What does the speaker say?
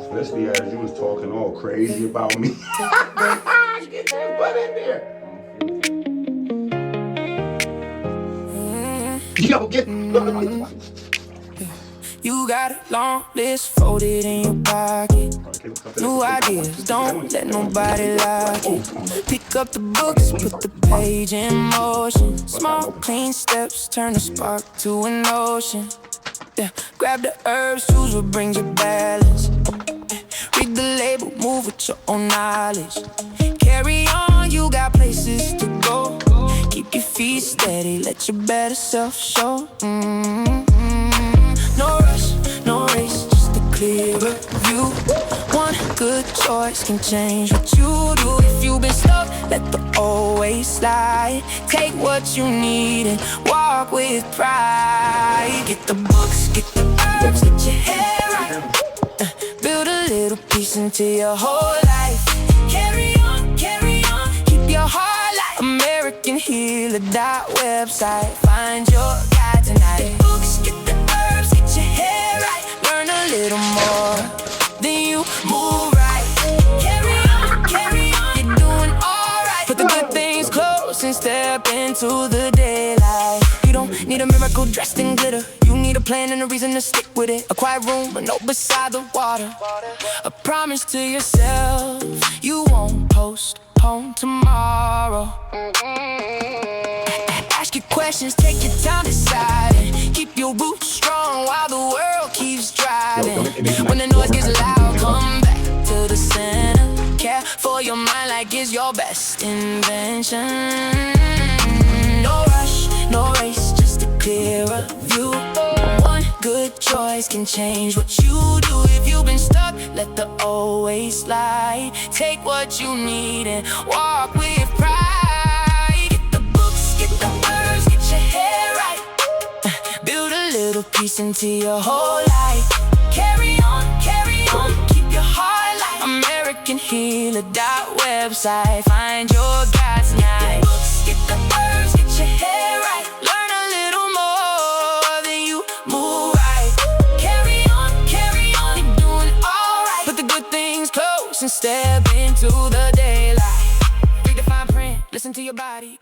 Especially as you was talking all crazy about me. Get that butt in there. Yo, get. You got a long list folded in your pocket. New ideas, don't let nobody lock it. Pick up the books, put the page in motion. Small, clean steps, turn a spark to an ocean. Yeah, grab the herbs, choose what brings you balance. Read the label, move with your own knowledge. Carry on, you got places to go. Keep your feet steady, let your better self show. No rush, no race, just a clearer view. One good choice can change what you do. If you've been stuck, let the old ways slide. Take what you need and walk with pride. Get the books, get the herbs, get your hair right. Build a little piece into your whole life. Carry on, keep your heart light. American Healer website. Find your guide tonight. Get the books, get the herbs, get your hair right. Learn a little more, then you move right. Carry on, you're doing alright. Put the good things close and step into the daylight. You don't need a miracle dressed in glitter. You need a plan and a reason to stick with it. A quiet room, a note beside the water. A promise to yourself you won't postpone tomorrow. Ask your questions, take your time deciding. Keep your roots strong while the world keeps driving. When the noise gets loud, come back to the center. Care for your mind like it's your best invention. No rush, no race, just a clearer view. One good choice can change what you do. If you've been stuck, let the old ways slide. Take what you need and walk with pride. Get the books, get the herbs, get your hair right. Build a little piece into your whole life. Carry on, keep your heart light. American Healer website. Find your guide tonight. Get the books, get the herbs, get your hair right. Learn a little more, then you move right. Carry on, you're doing alright. Put the good things close and step into the daylight. Read the fine print, listen to your body.